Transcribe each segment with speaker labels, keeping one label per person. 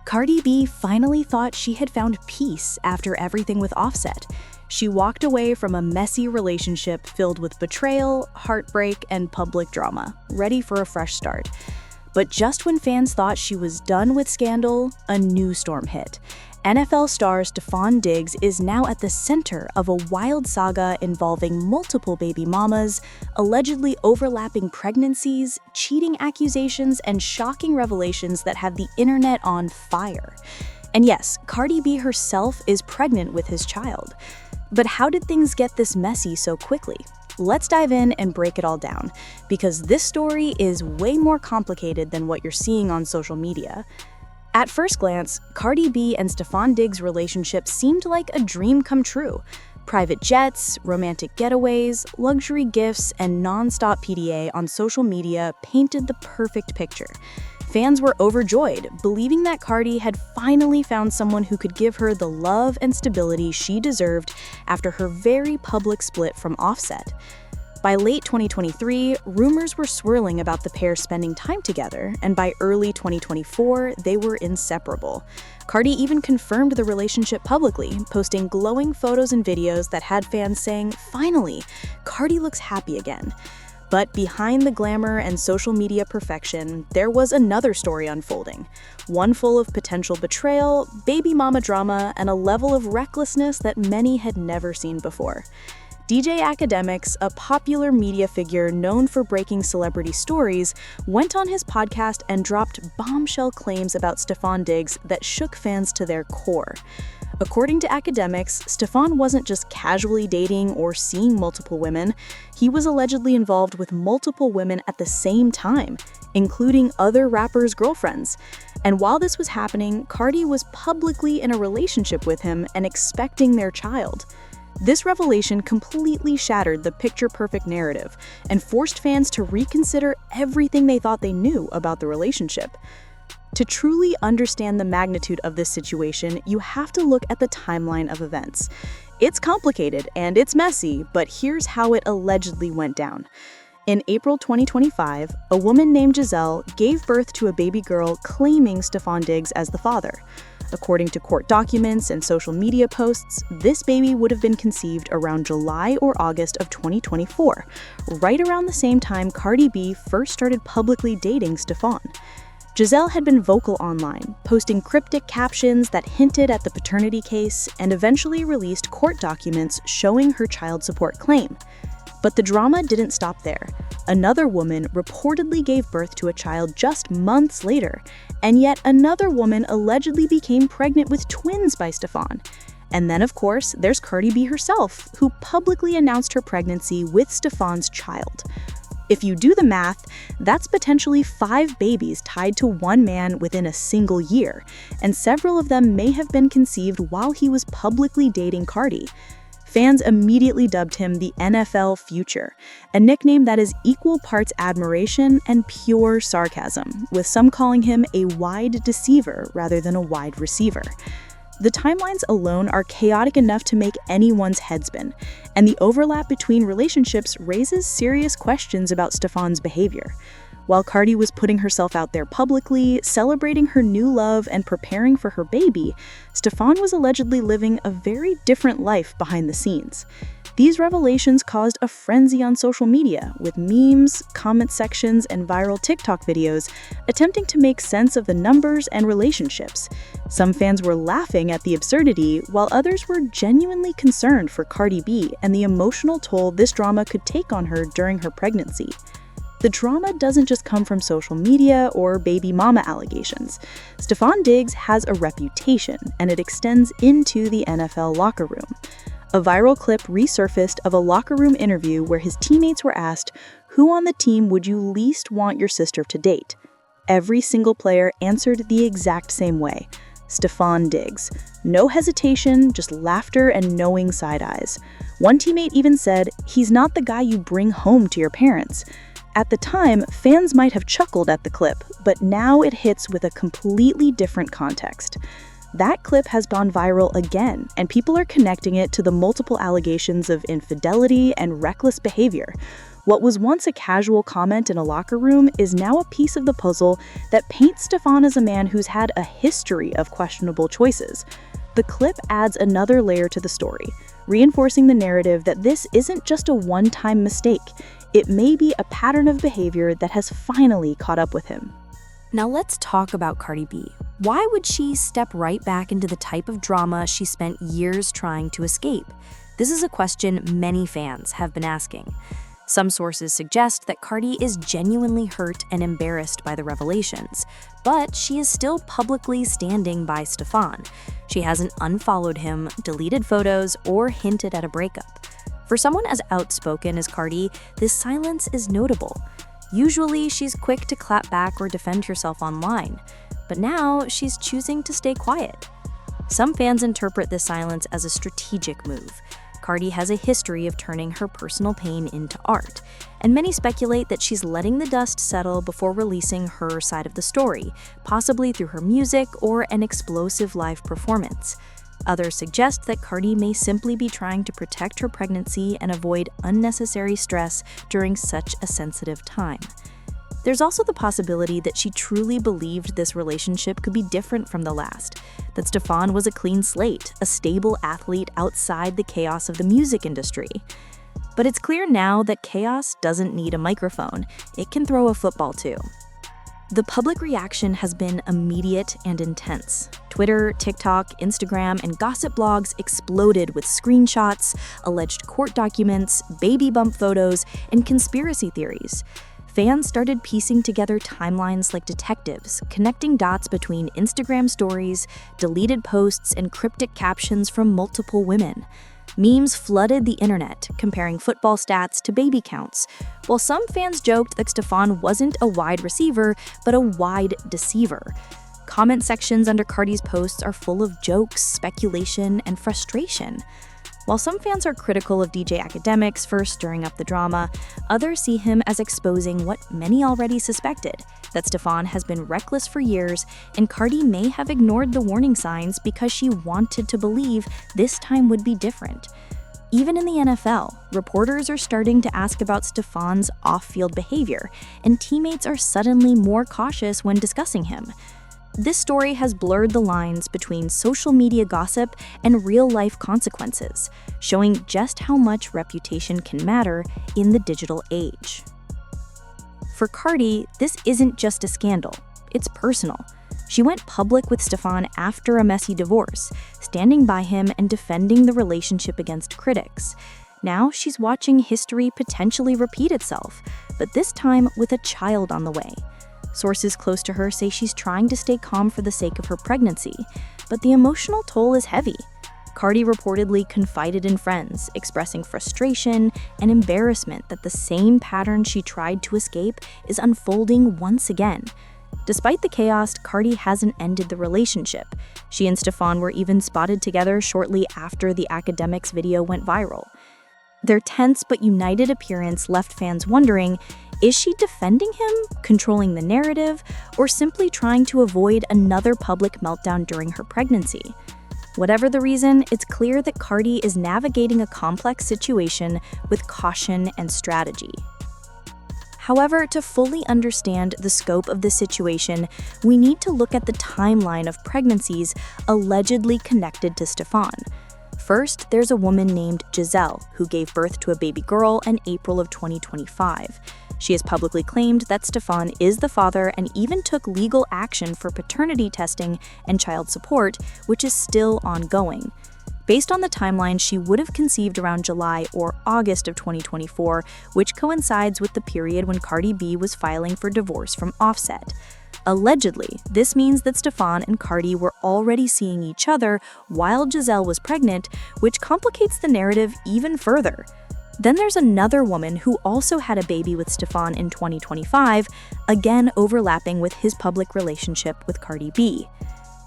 Speaker 1: Cardi B finally thought she had found peace after everything with Offset. She walked away from a messy relationship filled with betrayal, heartbreak, and public drama, ready for a fresh start. But just when fans thought she was done with scandal, a new storm hit. NFL star Stefon Diggs is now at the center of a wild saga involving multiple baby mamas, allegedly overlapping pregnancies, cheating accusations, and shocking revelations that have the internet on fire. And yes, Cardi B herself is pregnant with his child. But how did things get this messy so quickly? Let's dive in and break it all down, because this story is way more complicated than what you're seeing on social media. At first glance, Cardi B and Stefon Diggs' relationship seemed like a dream come true. Private jets, romantic getaways, luxury gifts, and non-stop PDA on social media painted the perfect picture. Fans were overjoyed, believing that Cardi had finally found someone who could give her the love and stability she deserved after her very public split from Offset. By late 2023, rumors were swirling about the pair spending time together, and by early 2024, they were inseparable. Cardi even confirmed the relationship publicly, posting glowing photos and videos that had fans saying, "Finally, Cardi looks happy again." But behind the glamour and social media perfection, there was another story unfolding, one full of potential betrayal, baby mama drama, and a level of recklessness that many had never seen before. DJ Academics, a popular media figure known for breaking celebrity stories, went on his podcast and dropped bombshell claims about Stefon Diggs that shook fans to their core. According to Academics, Stefon wasn't just casually dating or seeing multiple women, he was allegedly involved with multiple women at the same time, including other rappers' girlfriends. And while this was happening, Cardi was publicly in a relationship with him and expecting their child. This revelation completely shattered the picture-perfect narrative and forced fans to reconsider everything they thought they knew about the relationship. To truly understand the magnitude of this situation, you have to look at the timeline of events. It's complicated and it's messy, but here's how it allegedly went down. In April 2025, a woman named Giselle gave birth to a baby girl claiming Stefon Diggs as the father. According to court documents and social media posts, this baby would have been conceived around July or August of 2024, right around the same time Cardi B first started publicly dating Stefon. Giselle had been vocal online, posting cryptic captions that hinted at the paternity case and eventually released court documents showing her child support claim. But the drama didn't stop there. Another woman reportedly gave birth to a child just months later, and yet another woman allegedly became pregnant with twins by Stefon. And then, of course, there's Cardi B herself, who publicly announced her pregnancy with Stefon's child. If you do the math, that's potentially 5 babies tied to one man within a single year, and several of them may have been conceived while he was publicly dating Cardi. Fans immediately dubbed him the NFL Future, a nickname that is equal parts admiration and pure sarcasm, with some calling him a wide deceiver rather than a wide receiver. The timelines alone are chaotic enough to make anyone's head spin, and the overlap between relationships raises serious questions about Stefon's behavior. While Cardi was putting herself out there publicly, celebrating her new love and preparing for her baby, Stefon was allegedly living a very different life behind the scenes. These revelations caused a frenzy on social media, with memes, comment sections, and viral TikTok videos attempting to make sense of the numbers and relationships. Some fans were laughing at the absurdity, while others were genuinely concerned for Cardi B and the emotional toll this drama could take on her during her pregnancy. The drama doesn't just come from social media or baby mama allegations. Stefon Diggs has a reputation, and it extends into the NFL locker room. A viral clip resurfaced of a locker room interview where his teammates were asked, "Who on the team would you least want your sister to date?" Every single player answered the exact same way: Stefon Diggs. No hesitation, just laughter and knowing side eyes. One teammate even said, "He's not the guy you bring home to your parents." At the time, fans might have chuckled at the clip, but now it hits with a completely different context. That clip has gone viral again, and people are connecting it to the multiple allegations of infidelity and reckless behavior. What was once a casual comment in a locker room is now a piece of the puzzle that paints Stefon as a man who's had a history of questionable choices. The clip adds another layer to the story, reinforcing the narrative that this isn't just a one-time mistake. It may be a pattern of behavior that has finally caught up with him.
Speaker 2: Now let's talk about Cardi B. Why would she step right back into the type of drama she spent years trying to escape? This is a question many fans have been asking. Some sources suggest that Cardi is genuinely hurt and embarrassed by the revelations, but she is still publicly standing by Stefon. She hasn't unfollowed him, deleted photos, or hinted at a breakup. For someone as outspoken as Cardi, this silence is notable. Usually, she's quick to clap back or defend herself online, but now she's choosing to stay quiet. Some fans interpret this silence as a strategic move. Cardi has a history of turning her personal pain into art, and many speculate that she's letting the dust settle before releasing her side of the story, possibly through her music or an explosive live performance. Others suggest that Cardi may simply be trying to protect her pregnancy and avoid unnecessary stress during such a sensitive time. There's also the possibility that she truly believed this relationship could be different from the last, that Stefon was a clean slate, a stable athlete outside the chaos of the music industry. But it's clear now that chaos doesn't need a microphone. It can throw a football too. The public reaction has been immediate and intense. Twitter, TikTok, Instagram, and gossip blogs exploded with screenshots, alleged court documents, baby bump photos, and conspiracy theories. Fans started piecing together timelines like detectives, connecting dots between Instagram stories, deleted posts, and cryptic captions from multiple women. Memes flooded the internet, comparing football stats to baby counts, while some fans joked that Stefon wasn't a wide receiver, but a wide deceiver. Comment sections under Cardi's posts are full of jokes, speculation, and frustration. While some fans are critical of DJ Academics for stirring up the drama, others see him as exposing what many already suspected, that Stefon has been reckless for years, and Cardi may have ignored the warning signs because she wanted to believe this time would be different. Even in the NFL, reporters are starting to ask about Stefon's off-field behavior, and teammates are suddenly more cautious when discussing him. This story has blurred the lines between social media gossip and real-life consequences, showing just how much reputation can matter in the digital age. For Cardi, this isn't just a scandal, it's personal. She went public with Stefon after a messy divorce, standing by him and defending the relationship against critics. Now she's watching history potentially repeat itself, but this time with a child on the way. Sources close to her say she's trying to stay calm for the sake of her pregnancy, but the emotional toll is heavy. Cardi reportedly confided in friends, expressing frustration and embarrassment that the same pattern she tried to escape is unfolding once again. Despite the chaos, Cardi hasn't ended the relationship. She and Stefon were even spotted together shortly after the Academics video went viral. Their tense but united appearance left fans wondering, is she defending him, controlling the narrative, or simply trying to avoid another public meltdown during her pregnancy? Whatever the reason, it's clear that Cardi is navigating a complex situation with caution and strategy. However, to fully understand the scope of the situation, we need to look at the timeline of pregnancies allegedly connected to Stefon. First, there's a woman named Giselle, who gave birth to a baby girl in April of 2025. She has publicly claimed that Stefon is the father and even took legal action for paternity testing and child support, which is still ongoing. Based on the timeline, she would have conceived around July or August of 2024, which coincides with the period when Cardi B was filing for divorce from Offset. Allegedly, this means that Stefon and Cardi were already seeing each other while Giselle was pregnant, which complicates the narrative even further. Then there's another woman who also had a baby with Stefon in 2025, again overlapping with his public relationship with Cardi B.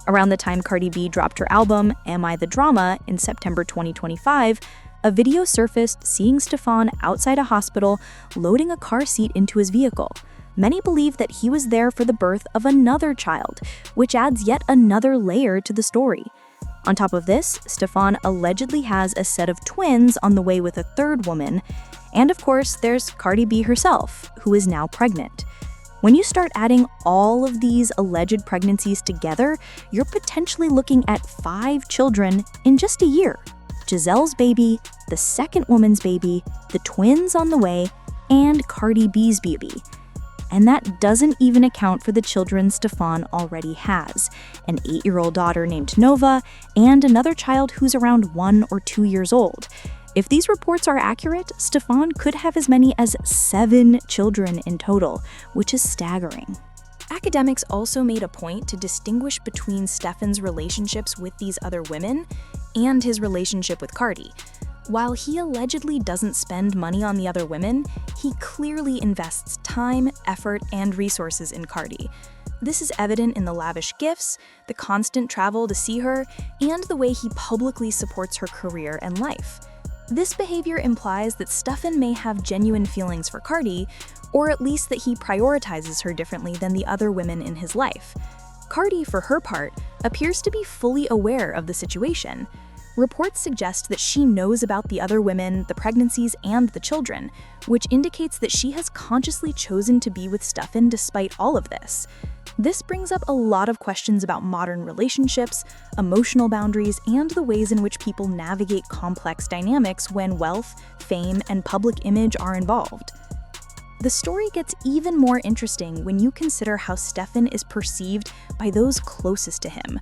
Speaker 2: Around the time Cardi B dropped her album, Am I the Drama, in September 2025, a video surfaced seeing Stefon outside a hospital loading a car seat into his vehicle. Many believe that he was there for the birth of another child, which adds yet another layer to the story. On top of this, Stefon allegedly has a set of twins on the way with a third woman,
Speaker 1: And of course, there's Cardi B herself, who is now pregnant. When you start adding all of these alleged pregnancies together, you're potentially looking at 5 children in just a year. Giselle's baby, the second woman's baby, the twins on the way, and Cardi B's baby. And that doesn't even account for the children Stefon already has, an 8-year-old daughter named Nova, and another child who's around 1 or 2 years old. If these reports are accurate, Stefon could have as many as 7 children in total, which is staggering.
Speaker 2: Academics also made a point to distinguish between Stefon's relationships with these other women and his relationship with Cardi. While he allegedly doesn't spend money on the other women, he clearly invests time, effort, and resources in Cardi. This is evident in the lavish gifts, the constant travel to see her, and the way he publicly supports her career and life. This behavior implies that Stefon may have genuine feelings for Cardi, or at least that he prioritizes her differently than the other women in his life. Cardi, for her part, appears to be fully aware of the situation. Reports suggest that she knows about the other women, the pregnancies, and the children, which indicates that she has consciously chosen to be with Stefon despite all of this. This brings up a lot of questions about modern relationships, emotional boundaries, and the ways in which people navigate complex dynamics when wealth, fame, and public image are involved. The story gets even more interesting when you consider how Stefon is perceived by those closest to him.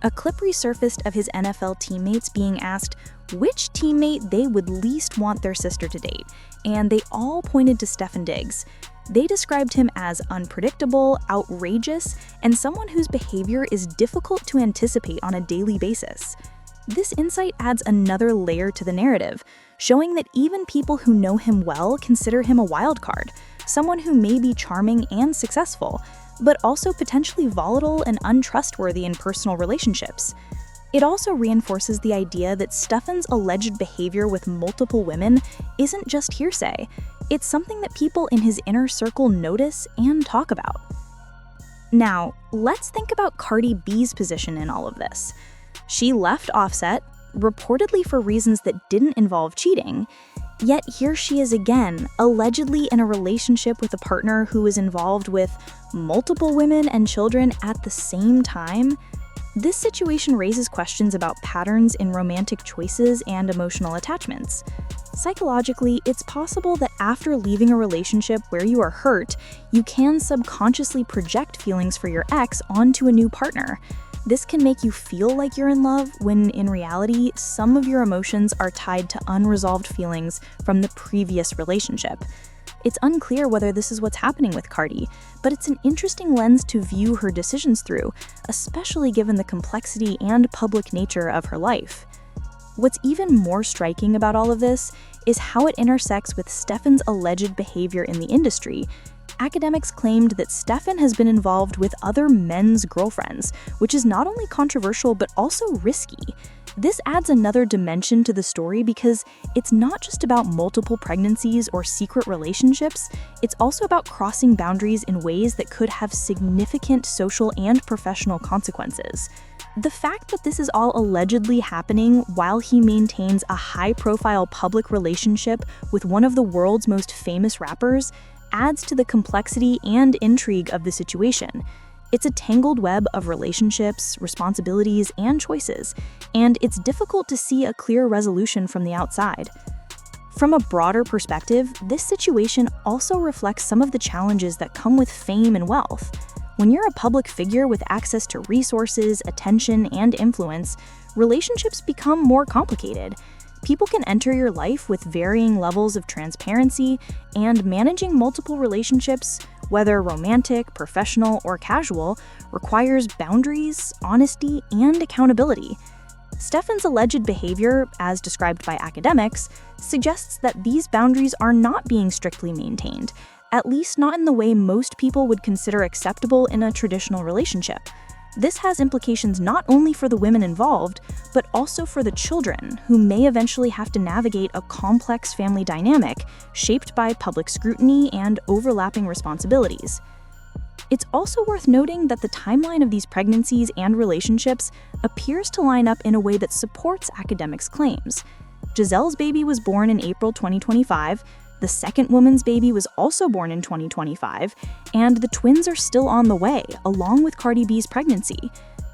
Speaker 2: A clip resurfaced of his NFL teammates being asked which teammate they would least want their sister to date, and they all pointed to Stefon Diggs. They described him as unpredictable, outrageous, and someone whose behavior is difficult to anticipate on a daily basis. This insight adds another layer to the narrative, showing that even people who know him well consider him a wild card, someone who may be charming and successful, but also potentially volatile and untrustworthy in personal relationships. It also reinforces the idea that Stefon's alleged behavior with multiple women isn't just hearsay. It's something that people in his inner circle notice and talk about. Now, let's think about Cardi B's position in all of this. She left Offset, reportedly for reasons that didn't involve cheating, yet here she is again, allegedly in a relationship with a partner who is involved with multiple women and children at the same time. This situation raises questions about patterns in romantic choices and emotional attachments. Psychologically, it's possible that after leaving a relationship where you are hurt, you can subconsciously project feelings for your ex onto a new partner. This can make you feel like you're in love when, in reality, some of your emotions are tied to unresolved feelings from the previous relationship. It's unclear whether this is what's happening with Cardi, but it's an interesting lens to view her decisions through, especially given the complexity and public nature of her life. What's even more striking about all of this is how it intersects with Stefon's alleged behavior in the industry. Academics claimed that Stefon has been involved with other men's girlfriends, which is not only controversial but also risky. This adds another dimension to the story because it's not just about multiple pregnancies or secret relationships, it's also about crossing boundaries in ways that could have significant social and professional consequences. The fact that this is all allegedly happening while he maintains a high-profile public relationship with one of the world's most famous rappers adds to the complexity and intrigue of the situation. It's a tangled web of relationships, responsibilities, and choices, and it's difficult to see a clear resolution from the outside. From a broader perspective, this situation also reflects some of the challenges that come with fame and wealth. When you're a public figure with access to resources, attention, and influence, relationships become more complicated. People can enter your life with varying levels of transparency, and managing multiple relationships, whether romantic, professional, or casual, requires boundaries, honesty, and accountability. Stefon's alleged behavior, as described by academics, suggests that these boundaries are not being strictly maintained, at least not in the way most people would consider acceptable in a traditional relationship. This has implications not only for the women involved, but also for the children, who may eventually have to navigate a complex family dynamic shaped by public scrutiny and overlapping responsibilities. It's also worth noting that the timeline of these pregnancies and relationships appears to line up in a way that supports academics' claims. Giselle's baby was born in April 2025,
Speaker 1: The second woman's baby was also born in 2025, and the twins are still on the way, along with Cardi B's pregnancy.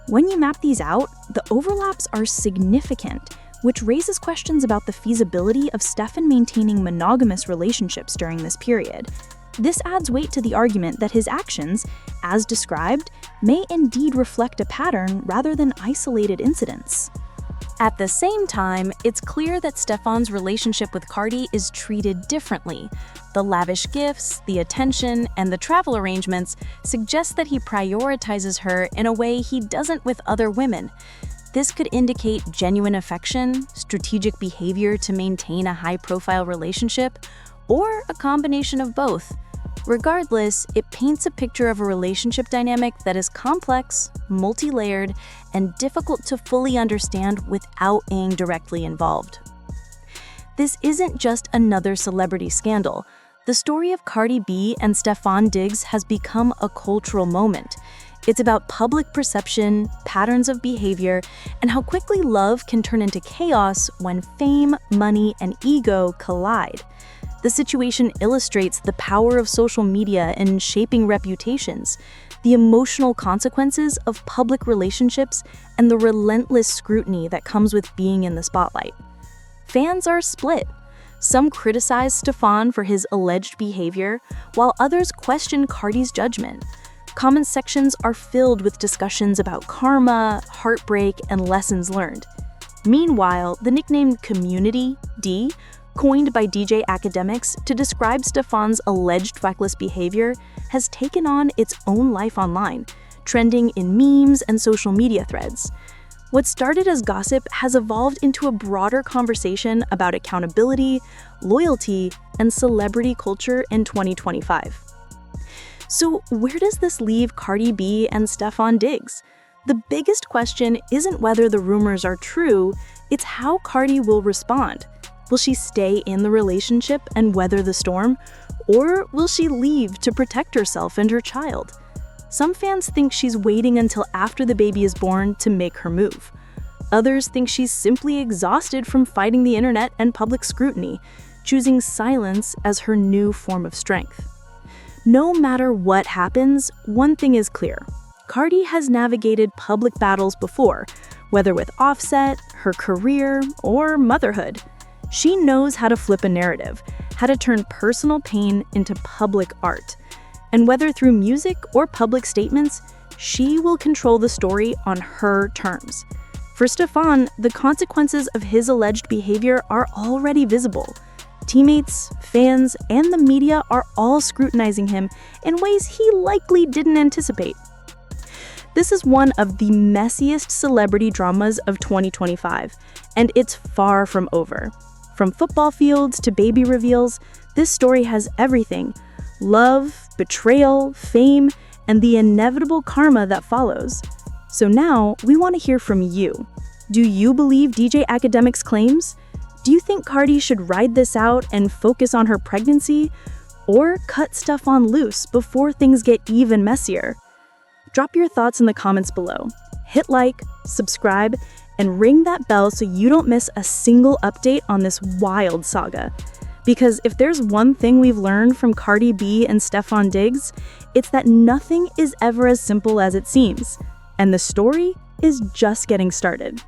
Speaker 1: When you map these out, the overlaps are significant, which raises questions about the feasibility of Stefon maintaining monogamous relationships during this period. This adds weight to the argument that his actions, as described, may indeed reflect a pattern rather than isolated incidents.
Speaker 2: At the same time, it's clear that Stefon's relationship with Cardi is treated differently. The lavish gifts, the attention, and the travel arrangements suggest that he prioritizes her in a way he doesn't with other women. This could indicate genuine affection, strategic behavior to maintain a high-profile relationship, or a combination of both. Regardless, it paints a picture of a relationship dynamic that is complex, multi-layered, and difficult to fully understand without being directly involved. This isn't just another celebrity scandal. The story of Cardi B and Stefon Diggs has become a cultural moment. It's about public perception, patterns of behavior, and how quickly love can turn into chaos when fame, money, and ego collide. The situation illustrates the power of social media in shaping reputations, the emotional consequences of public relationships, and the relentless scrutiny that comes with being in the spotlight. Fans are split. Some criticize Stefon for his alleged behavior, while others question Cardi's judgment. Comment sections are filled with discussions about karma, heartbreak, and lessons learned. Meanwhile, the nickname Community D, coined by DJ academics to describe Stefon's alleged reckless behavior, has taken on its own life online, trending in memes and social media threads. What started as gossip has evolved into a broader conversation about accountability, loyalty, and celebrity culture in 2025. So where does this leave Cardi B and Stefon Diggs? The biggest question isn't whether the rumors are true, it's how Cardi will respond. Will she stay in the relationship and weather the storm, or will she leave to protect herself and her child? Some fans think she's waiting until after the baby is born to make her move. Others think she's simply exhausted from fighting the internet and public scrutiny, choosing silence as her new form of strength. No matter what happens, one thing is clear. Cardi has navigated public battles before, whether with Offset, her career, or motherhood. She knows how to flip a narrative, how to turn personal pain into public art. And whether through music or public statements, she will control the story on her terms. For Stefon, the consequences of his alleged behavior are already visible. Teammates, fans, and the media are all scrutinizing him in ways he likely didn't anticipate. This is one of the messiest celebrity dramas of 2025, and it's far from over. From football fields to baby reveals, this story has everything: love, betrayal, fame, and the inevitable karma that follows. So now, we want to hear from you. Do you believe DJ Academic's claims? Do you think Cardi should ride this out and focus on her pregnancy? Or cut Stefon loose before things get even messier? Drop your thoughts in the comments below. Hit like, subscribe, and ring that bell so you don't miss a single update on this wild saga. Because if there's one thing we've learned from Cardi B and Stefon Diggs, it's that nothing is ever as simple as it seems. And the story is just getting started.